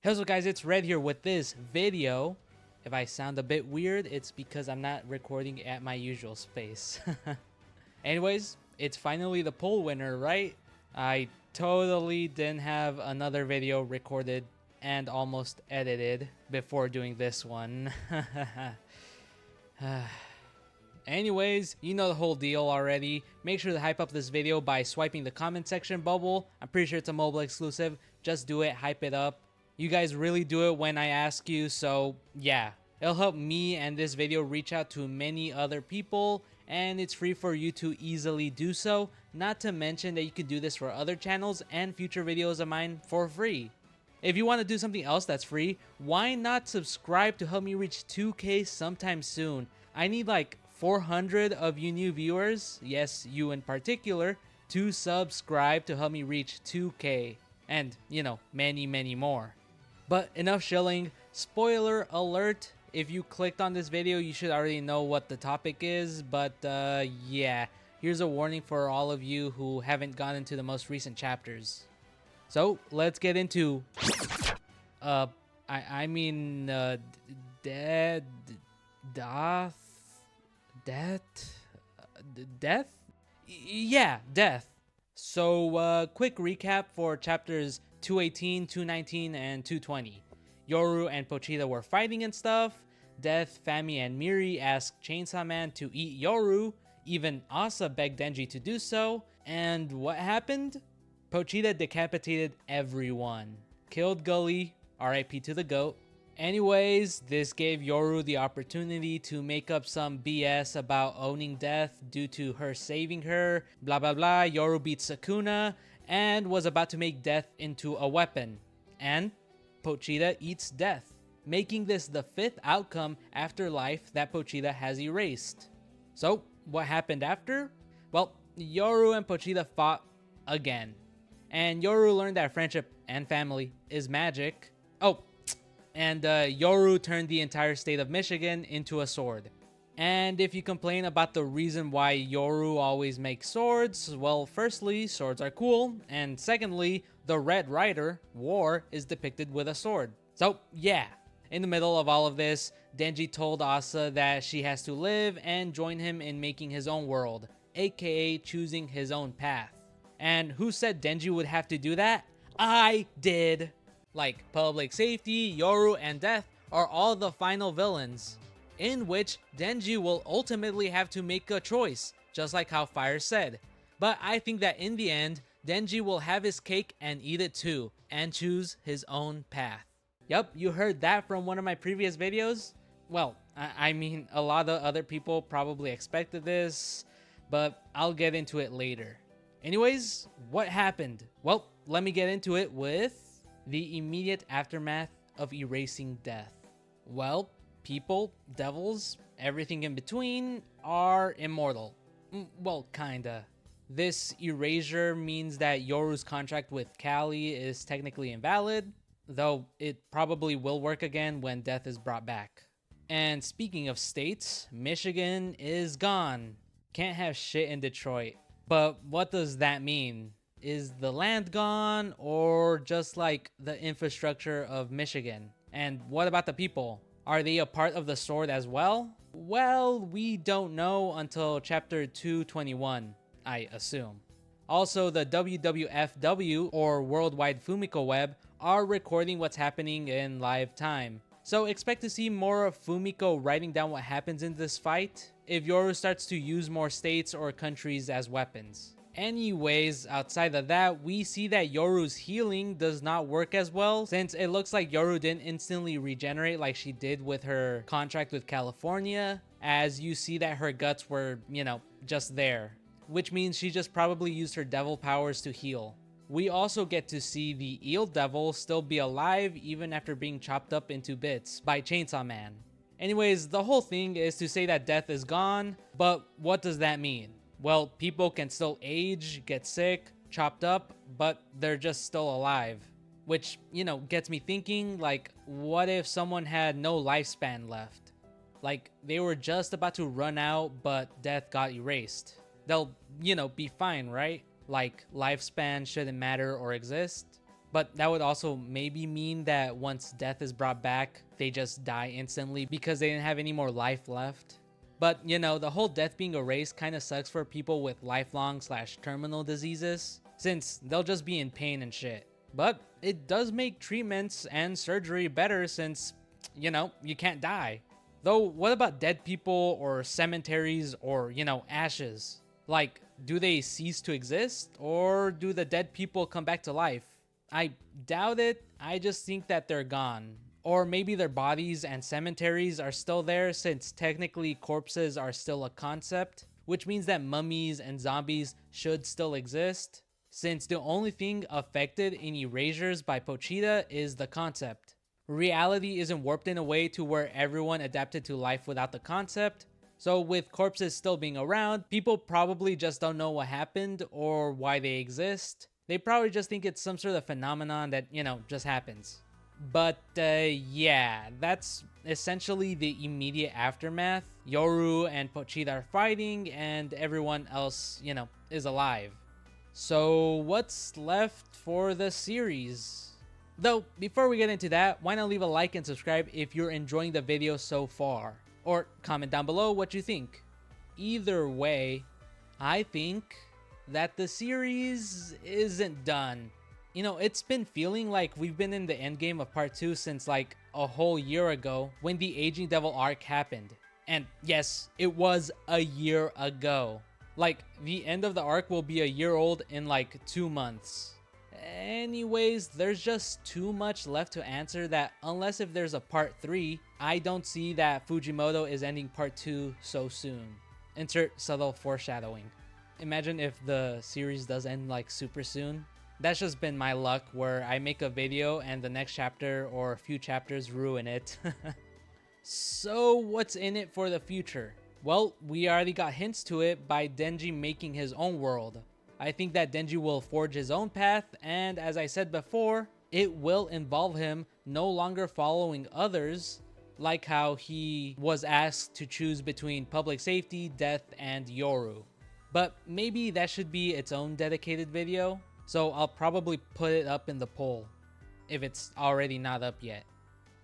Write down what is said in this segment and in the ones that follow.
Hey, what's up guys, it's Red here with this video. If I sound a bit weird, it's because I'm not recording at my usual space. Anyways, it's finally the poll winner, right? I totally didn't have another video recorded and almost edited before doing this one. Anyways, you know the whole deal already. Make sure to hype up this video by swiping the comment section bubble. I'm pretty sure it's a mobile exclusive. Just do it, hype it up. You guys really do it when I ask you, so yeah. It'll help me and this video reach out to many other people, and it's free for you to easily do so. Not to mention that you can do this for other channels and future videos of mine for free. If you want to do something else that's free, why not subscribe to help me reach 2K sometime soon? I need like 400 of you new viewers, yes, you in particular, to subscribe to help me reach 2K. And, you know, many more. But enough shilling. Spoiler alert, if you clicked on this video, you should already know what the topic is. But yeah, here's a warning for all of you who haven't gone into the most recent chapters. So let's get into death. So quick recap for chapters 218, 219, and 220. Yoru and Pochita were fighting and stuff. Death, Fami, and Miri asked Chainsaw Man to eat Yoru. Even Asa begged Denji to do so. And what happened? Pochita decapitated everyone. Killed Gully, RIP to the GOAT. Anyways, this gave Yoru the opportunity to make up some BS about owning Death due to her saving her. Blah blah blah. Yoru beat Sukuna and was about to make Death into a weapon. And Pochita eats Death, making this the 5th outcome after life that Pochita has erased. So, what happened after? Well, Yoru and Pochita fought again. And Yoru learned that friendship and family is magic. Oh, and Yoru turned the entire state of Michigan into a sword. And if you complain about the reason why Yoru always makes swords, well, firstly, swords are cool, and secondly, the Red Rider, War, is depicted with a sword. So, yeah. In the middle of all of this, Denji told Asa that she has to live and join him in making his own world, aka choosing his own path. And who said Denji would have to do that? I did! Like Public Safety, Yoru, and Death are all the final villains, in which Denji will ultimately have to make a choice, just like how Fire said. But I think that in the end, Denji will have his cake and eat it too, and choose his own path. Yup, you heard that from one of my previous videos? Well, I mean, a lot of other people probably expected this, but I'll get into it later. Anyways, what happened? Well, let me get into it with the immediate aftermath of erasing Death. Well, people, devils, everything in between are immortal. Well, kinda. This erasure means that Yoru's contract with Kali is technically invalid, though it probably will work again when Death is brought back. And speaking of states, Michigan is gone. Can't have shit in Detroit. But what does that mean? Is the land gone, or just like the infrastructure of Michigan? And what about the people? Are they a part of the sword as well? Well, we don't know until chapter 221, I assume. Also, the WWFW, or Worldwide Fumiko Web, are recording what's happening in live time. So expect to see more of Fumiko writing down what happens in this fight if Yoru starts to use more states or countries as weapons. Anyways, outside of that, we see that Yoru's healing does not work as well, since it looks like Yoru didn't instantly regenerate like she did with her contract with California, as you see that her guts were, you know, just there, which means she just probably used her devil powers to heal. We also get to see the Eel Devil still be alive even after being chopped up into bits by Chainsaw Man. Anyways, the whole thing is to say that Death is gone, but what does that mean? Well, people can still age, get sick, chopped up, but they're just still alive. Which, you know, gets me thinking, like, what if someone had no lifespan left? Like, they were just about to run out, but Death got erased. They'll, you know, be fine, right? Like, lifespan shouldn't matter or exist. But that would also maybe mean that once death is brought back, they just die instantly because they didn't have any more life left. But you know, the whole death being erased kind of sucks for people with lifelong / terminal diseases, since they'll just be in pain and shit. But it does make treatments and surgery better since, you know, you can't die. Though, what about dead people or cemeteries or, you know, ashes? Like, do they cease to exist or do the dead people come back to life? I doubt it. I just think that they're gone. Or maybe their bodies and cemeteries are still there since technically corpses are still a concept, which means that mummies and zombies should still exist, since the only thing affected in erasures by Pochita is the concept. Reality isn't warped in a way to where everyone adapted to life without the concept, so with corpses still being around, people probably just don't know what happened or why they exist. They probably just think it's some sort of phenomenon that, you know, just happens. But yeah, that's essentially the immediate aftermath. Yoru and Pochita are fighting and everyone else, you know, is alive. So what's left for the series? Though, before we get into that, why not leave a like and subscribe if you're enjoying the video so far? Or comment down below what you think. Either way, I think that the series isn't done. You know, it's been feeling like we've been in the endgame of part 2 since like a whole year ago when the Aging Devil arc happened. And yes, it was a year ago. Like, the end of the arc will be a year old in like 2 months. Anyways, there's just too much left to answer that unless if there's a part 3, I don't see that Fujimoto is ending part 2 so soon. Insert subtle foreshadowing. Imagine if the series does end like super soon. That's just been my luck where I make a video and the next chapter or a few chapters ruin it. So what's in it for the future? Well, we already got hints to it by Denji making his own world. I think that Denji will forge his own path, and as I said before, it will involve him no longer following others, like how he was asked to choose between public safety, death, and Yoru. But maybe that should be its own dedicated video, so I'll probably put it up in the poll, if it's already not up yet.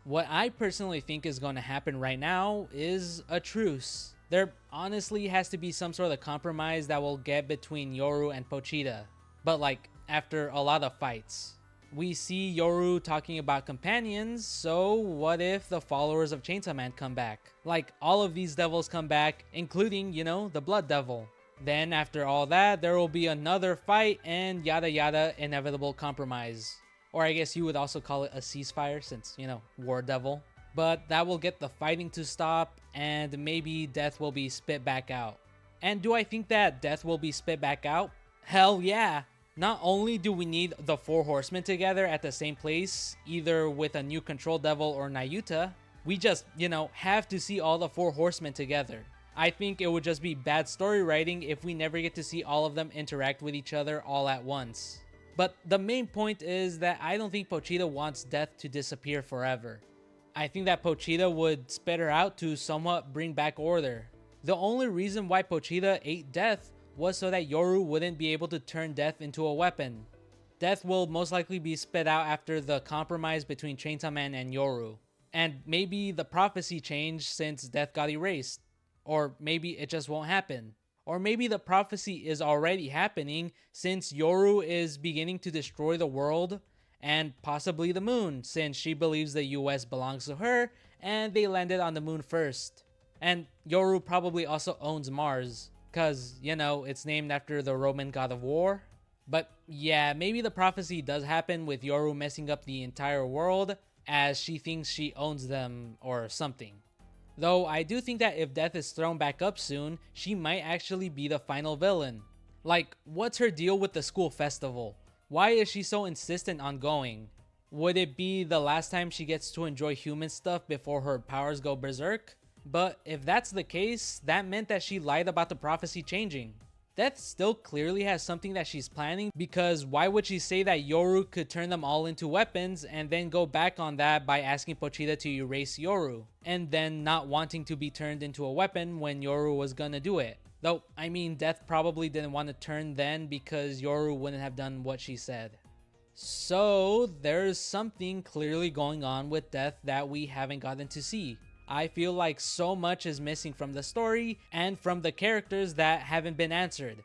What I personally think is going to happen right now is a truce. There honestly has to be some sort of compromise that will get between Yoru and Pochita, but like after a lot of fights. We see Yoru talking about companions, so what if the followers of Chainsaw Man come back? Like all of these devils come back, including, you know, the Blood Devil. Then after all that, there will be another fight and yada yada, inevitable compromise. Or I guess you would also call it a ceasefire since, you know, War Devil. But that will get the fighting to stop and maybe Death will be spit back out. And do I think that Death will be spit back out? Hell yeah! Not only do we need the 4 horsemen together at the same place, either with a new Control Devil or Nayuta, we just, you know, have to see all the 4 horsemen together. I think it would just be bad story writing if we never get to see all of them interact with each other all at once. But the main point is that I don't think Pochita wants Death to disappear forever. I think that Pochita would spit her out to somewhat bring back order. The only reason why Pochita ate Death was so that Yoru wouldn't be able to turn Death into a weapon. Death will most likely be spit out after the compromise between Chainsaw Man and Yoru. And maybe the prophecy changed since Death got erased. Or maybe it just won't happen. Or maybe the prophecy is already happening since Yoru is beginning to destroy the world and possibly the moon since she believes the US belongs to her and they landed on the moon first. And Yoru probably also owns Mars because, you know, it's named after the Roman god of war. But yeah, maybe the prophecy does happen with Yoru messing up the entire world as she thinks she owns them or something. Though I do think that if Death is thrown back up soon, she might actually be the final villain. Like, what's her deal with the school festival? Why is she so insistent on going? Would it be the last time she gets to enjoy human stuff before her powers go berserk? But if that's the case, that meant that she lied about the prophecy changing. Death still clearly has something that she's planning, because why would she say that Yoru could turn them all into weapons and then go back on that by asking Pochita to erase Yoru, and then not wanting to be turned into a weapon when Yoru was gonna do it? Though, I mean, Death probably didn't want to turn then because Yoru wouldn't have done what she said. So there's something clearly going on with Death that we haven't gotten to see. I feel like so much is missing from the story and from the characters that haven't been answered.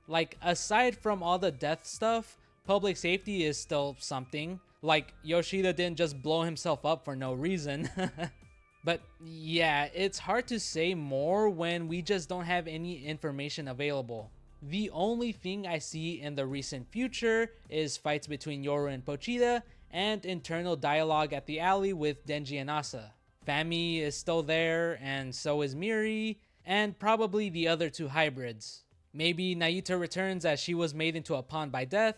Like, aside from all the Death stuff, public safety is still something. Like, Yoshida didn't just blow himself up for no reason. But yeah, it's hard to say more when we just don't have any information available. The only thing I see in the recent future is fights between Yoru and Pochita and internal dialogue at the alley with Denji and Asa. Fami is still there, and so is Miri, and probably the other two hybrids. Maybe Nayuta returns as she was made into a pawn by Death.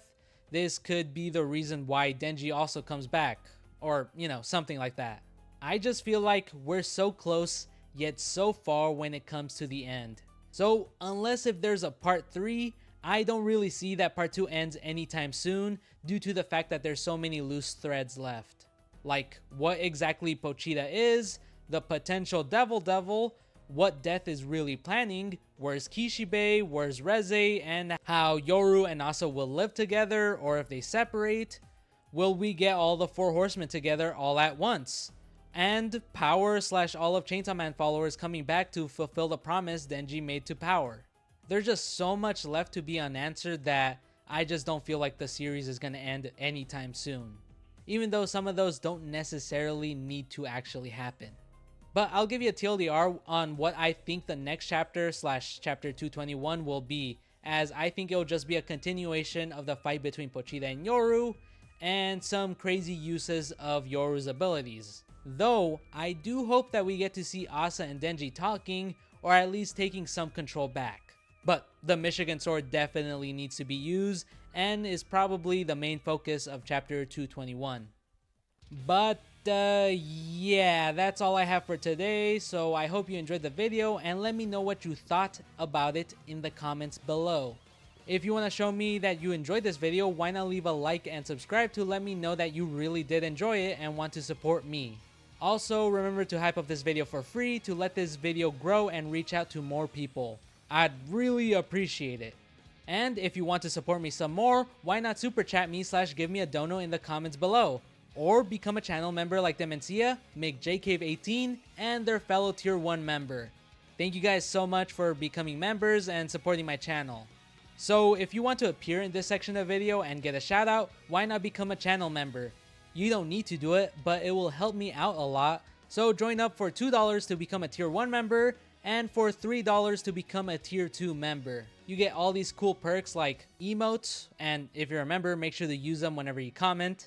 This could be the reason why Denji also comes back, or, something like that. I just feel like we're so close, yet so far when it comes to the end. So unless if there's a part 3, I don't really see that part 2 ends anytime soon due to the fact that there's so many loose threads left. Like what exactly Pochita is, the potential devil, what Death is really planning, where's Kishibe, where's Reze, and how Yoru and Asa will live together or if they separate. Will we get all the 4 horsemen together all at once? And Power / all of Chainsaw Man followers coming back to fulfill the promise Denji made to Power. There's just so much left to be unanswered that I just don't feel like the series is going to end anytime soon. Even though some of those don't necessarily need to actually happen. But I'll give you a TLDR on what I think the next chapter / chapter 221 will be, as I think it'll just be a continuation of the fight between Pochita and Yoru, and some crazy uses of Yoru's abilities. Though, I do hope that we get to see Asa and Denji talking, or at least taking some control back. But the Michigan Sword definitely needs to be used, and is probably the main focus of chapter 221. But yeah, that's all I have for today, so I hope you enjoyed the video, and let me know what you thought about it in the comments below. If you want to show me that you enjoyed this video, why not leave a like and subscribe to let me know that you really did enjoy it and want to support me. Also, remember to hype up this video for free to let this video grow and reach out to more people. I'd really appreciate it. And if you want to support me some more, why not super chat me / give me a dono in the comments below. Or become a channel member like Demencia, McJCave18, and their fellow tier 1 member. Thank you guys so much for becoming members and supporting my channel. So if you want to appear in this section of the video and get a shout out, why not become a channel member? You don't need to do it, but it will help me out a lot. So join up for $2 to become a tier 1 member and for $3 to become a tier 2 member. You get all these cool perks like emotes, and if you're a member, make sure to use them whenever you comment.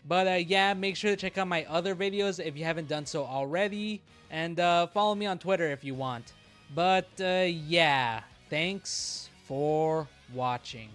But yeah, make sure to check out my other videos if you haven't done so already, and follow me on Twitter if you want. But yeah, thanks for watching.